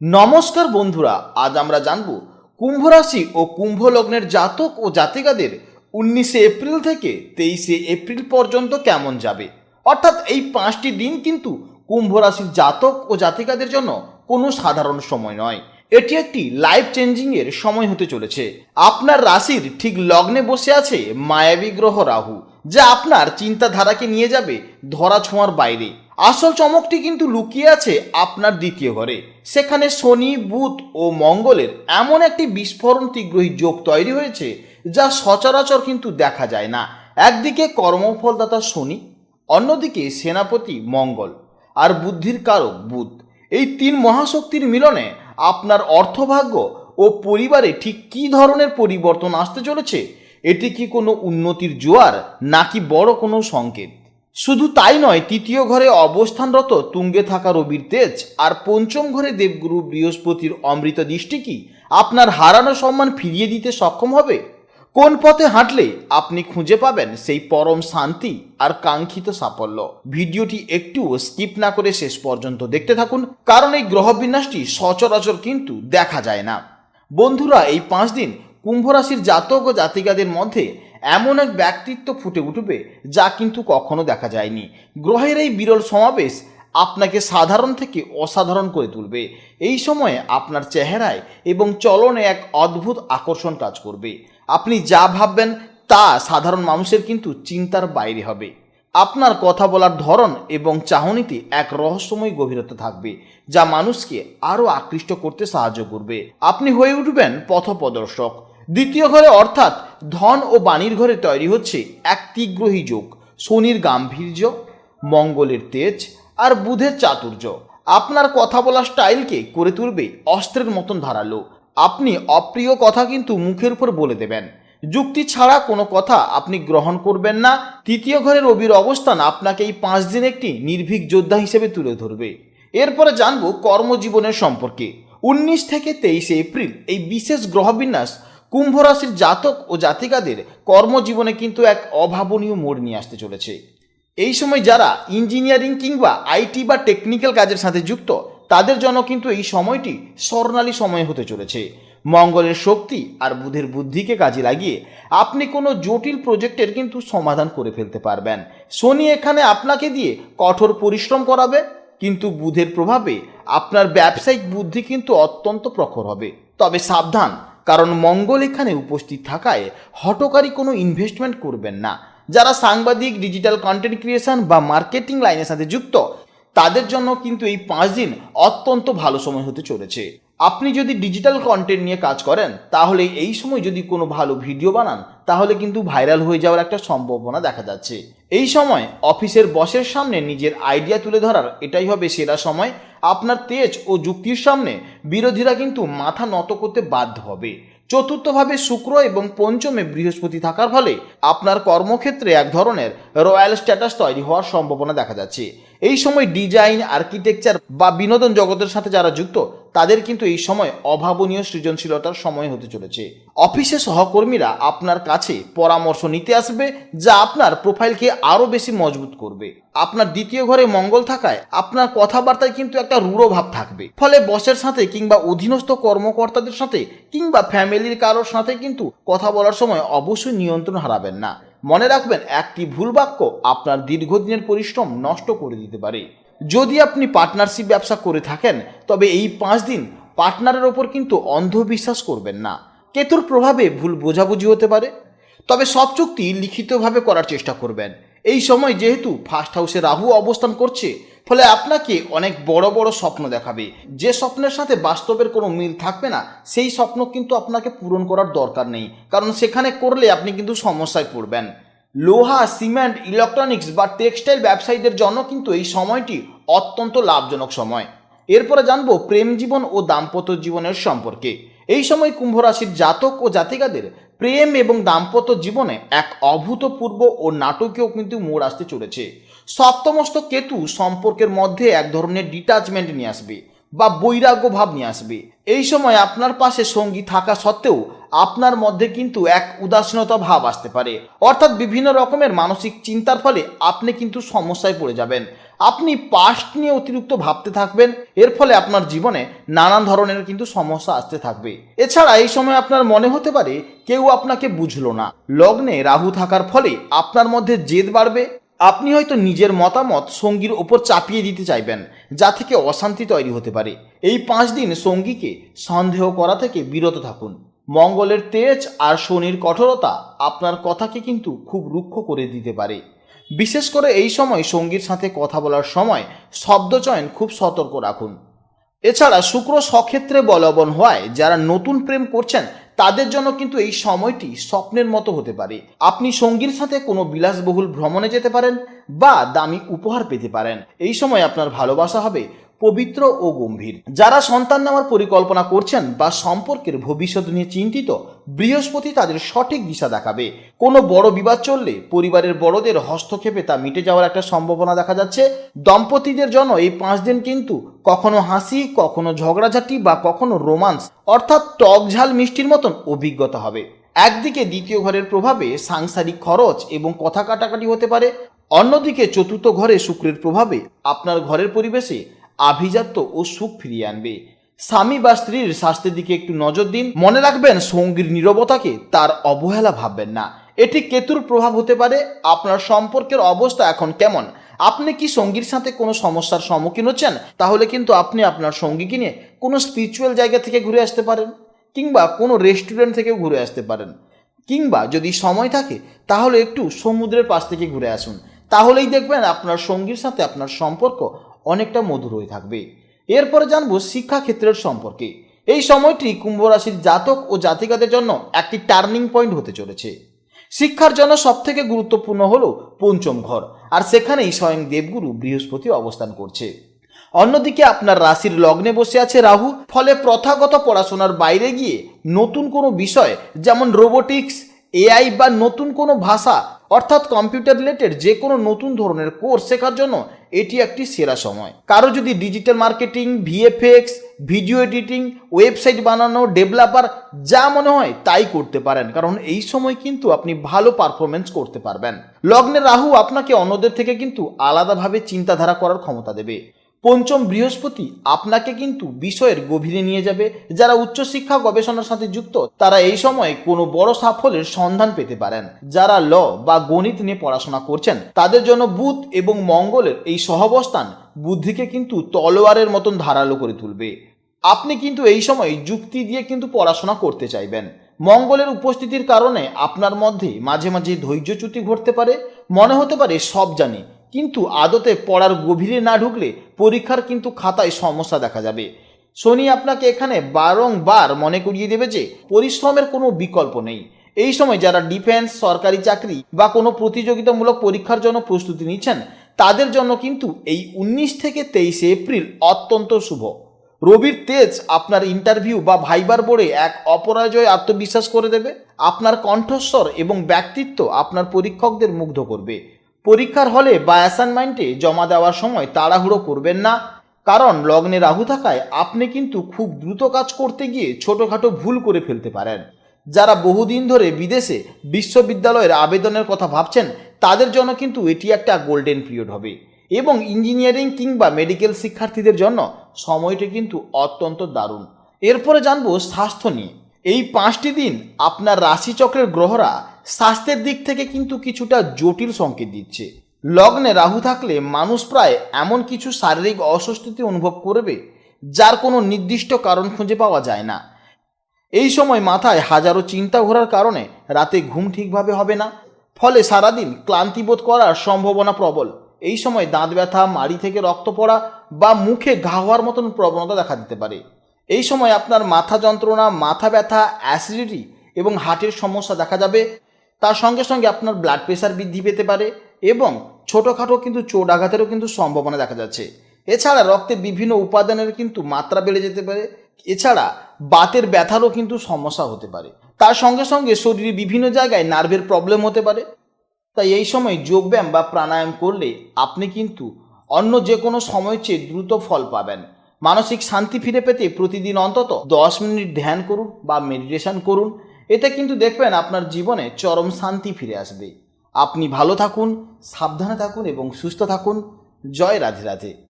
নমস্কার বন্ধুরা, আজ আমরা জানব কুম্ভ রাশি ও কুম্ভ লগ্নের জাতক ও জাতিকাদের 19 এপ্রিল থেকে 23 এপ্রিল পর্যন্ত কেমন যাবে। অর্থাৎ এই 5টি দিন কিন্তু কুম্ভ রাশির জাতক ও জাতিকাদের জন্য কোনো সাধারণ সময় নয়। এটি একটি লাইফ চেঞ্জিং এর সময় হতে চলেছে। আপনার রাশির ঠিক লগ্নে বসে আছে মায়াবী গ্রহ রাহু, যা আপনার চিন্তাধারাকে নিয়ে যাবে ধরা ছোঁয়ার বাইরে। আসল চমকটি কিন্তু লুকিয়ে আছে আপনার দ্বিতীয় ঘরে। সেখানে শনি, বুধ ও মঙ্গলের এমন একটি বিস্ফোরণ তীগ্রহী যোগ তৈরি হয়েছে যা সচরাচর কিন্তু দেখা যায় না। একদিকে কর্মফলদাতা শনি, অন্যদিকে সেনাপতি মঙ্গল আর বুদ্ধির কারক বুধ। এই তিন মহাশক্তির মিলনে আপনার অর্থভাগ্য ও পরিবারে ঠিক কী ধরনের পরিবর্তন আসতে চলেছে? এটি কি কোনো উন্নতির জোয়ার নাকি বড় কোনো সংকেত? শুধু তাই নয়, তৃতীয় ঘরে অবস্থানরত তুঙ্গে থাকা রবির তেজ আর পঞ্চম ঘরে দেবগুরু বৃহস্পতির অমৃত দৃষ্টি কি আপনার হারানো সম্মান ফিরিয়ে দিতে সক্ষম হবে? কোন পথে হাঁটলে আপনি খুঁজে পাবেন সেই পরম শান্তি আর কাঙ্ক্ষিত সাফল্য? ভিডিওটি একটুও স্কিপ না করে শেষ পর্যন্ত দেখতে থাকুন, কারণ এই গ্রহবিন্যাসটি সচরাচর কিন্তু দেখা যায় না। বন্ধুরা, এই 5 দিন কুম্ভ রাশির জাতক ও জাতিকাদের মধ্যে এমন এক ব্যক্তিত্ব ফুটে উঠবে যা কিন্তু কখনো দেখা যায়নি। গ্রহের এই বিরল সমাবেশ আপনাকে সাধারণ থেকে অসাধারণ করে তুলবে। এই সময়ে আপনার চেহারায় এবং চলনে এক অদ্ভুত আকর্ষণ কাজ করবে। আপনি যা ভাববেন তা সাধারণ মানুষের কিন্তু চিন্তার বাইরে হবে। আপনার কথা বলার ধরন এবং চাহনিতে এক রহস্যময় গভীরতা থাকবে যা মানুষকে আরও আকৃষ্ট করতে সাহায্য করবে। আপনি হয়ে উঠবেন পথপ্রদর্শক। দ্বিতীয় ঘরে অর্থাৎ ধন ও বাণীর ঘরে তৈরি হচ্ছে এক তীগ্রহী যোগ। শনির গাম্ভীর্য, মঙ্গলের তেজ আর বুধের চাতুর্য আপনার কথা বলার স্টাইলকে করে তুলবে অস্ত্রের মতন ধারালো। আপনি অপ্রিয় কথা কিন্তু মুখের উপর বলে দেবেন। যুক্তি ছাড়া কোনো কথা আপনি গ্রহণ করবেন না। তৃতীয় ঘরে রবির অবস্থান আপনাকে এই 5 দিন একটি নির্ভীক যোদ্ধা হিসেবে তুলে ধরবে। এরপরে জানব কর্মজীবনের সম্পর্কে। 19 থেকে 23 এপ্রিল এই বিশেষ গ্রহবিন্যাস কুম্ভ রাশির জাতক ও জাতিকাদের কর্মজীবনে কিন্তু এক অভাবনীয় মোড় নিয়ে আসতে চলেছে। এই সময় যারা ইঞ্জিনিয়ারিং কিংবা আইটি বা টেকনিক্যাল কাজের সাথে যুক্ত, তাদের জন্য কিন্তু এই সময়টি স্বর্ণালী সময় হতে চলেছে। মঙ্গলের শক্তি আর বুধের বুদ্ধিকে কাজে লাগিয়ে আপনি কোনো জটিল প্রজেক্টের কিন্তু সমাধান করে ফেলতে পারবেন। শনি এখানে আপনাকে দিয়ে কঠোর পরিশ্রম করাবে, কিন্তু বুধের প্রভাবে আপনার ব্যবসায়িক বুদ্ধি কিন্তু অত্যন্ত প্রখর হবে। তবে সাবধান, কারণ মঙ্গল এখানে উপস্থিত থাকায় হঠকারী কোনো ইনভেস্টমেন্ট করবেন না। যারা সাংবাদিক, ডিজিটাল কন্টেন্ট ক্রিয়েশন বা মার্কেটিং লাইনের সাথে যুক্ত, তাদের জন্য কিন্তু এই 5 দিন অত্যন্ত ভালো সময় হতে চলেছে। আপনি যদি ডিজিটাল কন্টেন্ট নিয়ে কাজ করেন, তাহলে এই সময় যদি কোনো ভালো ভিডিও বানান, তাহলে কিন্তু ভাইরাল হয়ে যাওয়ার একটা সম্ভাবনা দেখা যাচ্ছে। এই সময় অফিসের বসের সামনে নিজের আইডিয়া তুলে ধরার এটাই হবে সেরা সময়। আপনার তেজ ও যুক্তির সামনে বিরোধীরা কিন্তু মাথা নত করতে বাধ্য হবে। চতুর্থভাবে শুক্র এবং পঞ্চমে বৃহস্পতি থাকার ফলে আপনার কর্মক্ষেত্রে এক ধরনের রয়্যাল স্ট্যাটাস তৈরি হওয়ার সম্ভাবনা দেখা যাচ্ছে। এই সময় ডিজাইন, আর্কিটেকচার বা বিনোদন জগতের সাথে যারা যুক্ত, তাদের কিন্তু এই সময় অভাবনীয় সৃজনশীলতার সময় হতে চলেছে। অফিসে সহকর্মীরা আপনার কাছে পরামর্শ নিতে আসবে, যা আপনার প্রোফাইলকে আরও বেশি মজবুত করবে। আপনার দ্বিতীয় ঘরে মঙ্গল থাকায় আপনার কথাবার্তায় কিন্তু একটা রূঢ় ভাব থাকবে। ফলে বসের সাথে কিংবা অধীনস্থ কর্মকর্তাদের সাথে কিংবা ফ্যামিলির কারোর সাথে কিন্তু কথা বলার সময় অবশ্যই নিয়ন্ত্রণ হারাবেন না। মনে রাখবেন, একটি ভুল বাক্য আপনার দীর্ঘদিনের পরিশ্রম নষ্ট করে দিতে পারে। যদি আপনি পার্টনারশিপ ব্যবসা করে থাকেন, তবে এই 5 দিন পার্টনারের ওপর কিন্তু অন্ধবিশ্বাস করবেন না। কেতুর প্রভাবে ভুল বোঝাবুঝি হতে পারে, তবে সব চুক্তি লিখিতভাবে করার চেষ্টা করবেন। এই সময় যেহেতু ফার্স্ট হাউসে রাহু অবস্থান করছে, ফলে আপনাকে অনেক বড় বড় স্বপ্ন দেখাবে। যে স্বপ্নের সাথে বাস্তবের কোনো মিল থাকবে না, সেই স্বপ্ন কিন্তু আপনাকে পূরণ করার দরকার নেই, কারণ সেখানে করলে আপনি কিন্তু সমস্যায় পড়বেন। লোহা, সিমেন্ট, ইলেকট্রনিক্স বা টেক্সটাইল ব্যবসায়ীদের জন্য কিন্তু এই সময়টি অত্যন্ত লাভজনক সময়। এরপরে জানবো প্রেম জীবন ও দাম্পত্য জীবনের সম্পর্কে। এই সময় কুম্ভ রাশির জাতক ও জাতিকাদের প্রেম এবং দাম্পত্য জীবনে এক অভূতপূর্ব ও নাটকীয় কিন্তু মোড় আসতে চলেছে। সপ্তমস্ত কেতু সম্পর্কের মধ্যে এক ধরনের ডিটাচমেন্ট নিয়ে আসবে বা বৈরাগ্য ভাব নিয়ে আসবে। এই সময় আপনার পাশে সঙ্গী থাকা সত্ত্বেও আপনার মধ্যে কিন্তু এক উদাসীনতা ভাব আসতে পারে। অর্থাৎ বিভিন্ন রকমের মানসিক চিন্তার ফলে আপনি কিন্তু সমস্যায় পড়ে যাবেন। আপনি পাস্ট নিয়ে অতিরিক্ত ভাবতে থাকবেন, এর ফলে আপনার জীবনে নানান ধরনের কিন্তু সমস্যা আসতে থাকবে। এছাড়া এই সময় আপনার মনে হতে পারে কেউ আপনাকে বুঝলো না। লগ্নে রাহু থাকার ফলে আপনার মধ্যে জেদ বাড়বে। আপনি হয়তো নিজের মতামত সঙ্গীর ওপর চাপিয়ে দিতে চাইবেন, যা থেকে অশান্তি তৈরি হতে পারে। এই 5 দিন সঙ্গীকে সন্দেহ করা থেকে বিরত থাকুন। মঙ্গলের তেজ আর শনির কঠোরতা আপনার কথাকে কিন্তু খুব রুক্ষ করে দিতে পারে। বিশেষ করে এই সময় সঙ্গীর সাথে কথা বলার সময় শব্দচয়ন খুব সতর্ক রাখুন। এছাড়া শুক্র স্বক্ষেত্রে বলবান হওয়ায় যারা নতুন প্রেম করছেন তাদের জন্য কিন্তু এই সময়টি স্বপ্নের মতো হতে পারে। আপনি সঙ্গীর সাথে কোনো বিলাসবহুল ভ্রমণে যেতে পারেন বা দামি উপহার পেতে পারেন। এই সময় আপনার ভালোবাসা হবে পবিত্র ও গম্ভীর। যারা সন্তান নেওয়ার পরিকল্পনা করছেন বা সম্পর্কের ভবিষ্যৎ নিয়ে চিন্তিত, বৃহস্পতি তাদের সঠিক দিশা দেখাবে। কোনো বড় বিবাদ চললে পরিবারের বড়দের হস্তক্ষেপে তা মিটে যাওয়ার একটা সম্ভাবনা দেখা যাচ্ছে। দম্পতিদের জন্য এই 5 দিন কিন্তু কখনো হাসি, কখনো ঝগড়াঝাটি বা কখনো রোমান্স অর্থাৎ টক ঝাল মিষ্টির মতন অভিজ্ঞতা হবে। একদিকে দ্বিতীয় ঘরের প্রভাবে সাংসারিক খরচ এবং কথা কাটাকাটি হতে পারে, অন্যদিকে চতুর্থ ঘরে শুক্রের প্রভাবে আপনার ঘরের পরিবেশে আভিজাত্য ও সুখ ফিরিয়ে আনবে। স্বামী বা স্ত্রীর স্বাস্থ্যের দিকে একটু নজর দিন। মনে রাখবেন সঙ্গীর নীরবতাকে তার অবহেলা ভাববেন না, এটি কেতুর প্রভাব হতে পারে। আপনার সম্পর্কের অবস্থা এখন কেমন? আপনি কি সঙ্গীর সাথে কোনো সমস্যার সম্মুখীন হচ্ছেন? তাহলে কিন্তু আপনি আপনার সঙ্গীকে নিয়ে কোনো স্পিরিচুয়াল জায়গা থেকে ঘুরে আসতে পারেন, কিংবা কোনো রেস্টুরেন্ট থেকেও ঘুরে আসতে পারেন, কিংবা যদি সময় থাকে তাহলে একটু সমুদ্রের পাশ থেকে ঘুরে আসুন। তাহলেই দেখবেন আপনার সঙ্গীর সাথে আপনার সম্পর্ক অনেকটা মধুর হয়ে থাকবে। এরপরে জানবো শিক্ষাক্ষেত্রের সম্পর্কে। এই সময়টি কুম্ভ রাশির জাতক ও জাতিকাদের জন্য একটি টার্নিং পয়েন্ট হতে চলেছে। শিক্ষার জন্য সবথেকে গুরুত্বপূর্ণ হলো পঞ্চম ঘর, আর সেখানেই স্বয়ং দেবগুরু বৃহস্পতি অবস্থান করছে। অন্যদিকে আপনার রাশির লগ্নে বসে আছে রাহু, ফলে প্রথাগত পড়াশোনার বাইরে গিয়ে নতুন কোনো বিষয় যেমন রোবোটিক্স, এআই বা নতুন কোনো ভাষা অর্থাৎ কম্পিউটার রিলেটেড যে কোনো নতুন ধরনের কোর্স শেখার জন্য এটি একটি সেরা সময়। কারো যদি digital marketing, VFX, video editing, website বানানো, ডেভেলপার যা মনে হয় তাই করতে পারেন, কারণ এই সময় কিন্তু আপনি ভালো পারফরমেন্স করতে পারবেন। লগ্নে রাহু আপনাকে অন্যদের থেকে কিন্তু আলাদাভাবে চিন্তাধারা করার ক্ষমতা দেবে। পঞ্চম বৃহস্পতি আপনাকে কিন্তু বিষয়ের গভীরে নিয়ে যাবে। যারা উচ্চশিক্ষা গবেষণার সাথে যুক্ত তারা এই সময় কোনো বড় সাফল্যের সন্ধান পেতে পারেন। যারা ল বা গণিত নিয়ে পড়াশোনা করছেন তাদের জন্য বুধ এবং মঙ্গলের এই সহাবস্থান বুদ্ধিকে কিন্তু তলোয়ারের মতন ধারালো করে তুলবে। আপনি কিন্তু এই সময় যুক্তি দিয়ে কিন্তু পড়াশোনা করতে চাইবেন। মঙ্গলের উপস্থিতির কারণে আপনার মধ্যে মাঝে মাঝে ধৈর্যচ্যুতি ঘটতে পারে। মনে হতে পারে সব জানি, কিন্তু আদতে পড়ার গভীরে না ঢুকলে পরীক্ষার কিন্তু খাতায় সমস্যা দেখা যাবে। শনি আপনাকে এখানে বারংবার মনে করিয়ে দেবে যে পরিশ্রমের কোনো বিকল্প নেই। এই সময় যারা ডিফেন্স, সরকারি চাকরি বা কোনো প্রতিযোগিতামূলক পরীক্ষার জন্য প্রস্তুতি নিচ্ছেন তাদের জন্য কিন্তু এই 19 থেকে 23 এপ্রিল অত্যন্ত শুভ। রবির তেজ আপনার ইন্টারভিউ বা ভাইবার বোর্ডে এক অপরাজয় আত্মবিশ্বাস করে দেবে। আপনার কণ্ঠস্বর এবং ব্যক্তিত্ব আপনার পরীক্ষকদের মুগ্ধ করবে। পরীক্ষার হলে বা অ্যাসাইনমেন্টে জমা দেওয়ার সময় তাড়াহুড়ো করবেন না, কারণ লগ্নে রাহু থাকায় আপনি কিন্তু খুব দ্রুত কাজ করতে গিয়ে ছোটোখাটো ভুল করে ফেলতে পারেন। যারা বহুদিন ধরে বিদেশে বিশ্ববিদ্যালয়ের আবেদনের কথা ভাবছেন তাদের জন্য কিন্তু এটি একটা গোল্ডেন পিরিয়ড হবে, এবং ইঞ্জিনিয়ারিং কিংবা মেডিকেল শিক্ষার্থীদের জন্য সময়টি কিন্তু অত্যন্ত দারুণ। এরপরে জানবো স্বাস্থ্য নিয়ে। এই 5টি দিন আপনার রাশিচক্রের গ্রহরা স্বাস্থ্যের দিক থেকে কিন্তু কিছুটা জটিল সংকেত দিচ্ছে। লগ্নে রাহু থাকলে মানুষ প্রায় এমন কিছু শারীরিক অস্বস্তি অনুভব করবে যার কোনো নির্দিষ্ট কারণ খুঁজে পাওয়া যায় না। এই সময় মাথায় হাজারো চিন্তা ঘোরার কারণে রাতে ঘুম ঠিকভাবে হবে না, ফলে সারাদিন ক্লান্তিবোধ করার সম্ভাবনা প্রবল। এই সময় দাঁত ব্যথা, মাড়ি থেকে রক্ত পড়া বা মুখে ঘা হওয়ার মতন প্রবণতা দেখা দিতে পারে। এই সময় আপনার মাথা যন্ত্রণা, মাথা ব্যথা, অ্যাসিডিটি এবং হার্টের সমস্যা দেখা যাবে। তার সঙ্গে সঙ্গে আপনার ব্লাড প্রেশার বৃদ্ধি পেতে পারে এবং ছোটোখাটো কিন্তু চোট আঘাতেরও কিন্তু সম্ভাবনা দেখা যাচ্ছে। এছাড়া রক্তে বিভিন্ন উপাদানের কিন্তু মাত্রা বেড়ে যেতে পারে। এছাড়া বাতের ব্যথারও কিন্তু সমস্যা হতে পারে। তার সঙ্গে সঙ্গে শরীরে বিভিন্ন জায়গায় নার্ভের প্রবলেম হতে পারে। তাই এই সময় যোগব্যায়াম বা প্রাণায়াম করলে আপনি কিন্তু অন্য যে কোনো সময়ের চেয়ে দ্রুত ফল পাবেন। মানসিক শান্তি ফিরে পেতে প্রতিদিন অন্তত 10 মিনিট ধ্যান করুন বা মেডিটেশন করুন। এতে কিন্তু দেখবেন আপনার জীবনে চরম শান্তি ফিরে আসবে। আপনি ভালো থাকুন, সাবধানে থাকুন এবং সুস্থ থাকুন। জয় রাধে রাধে।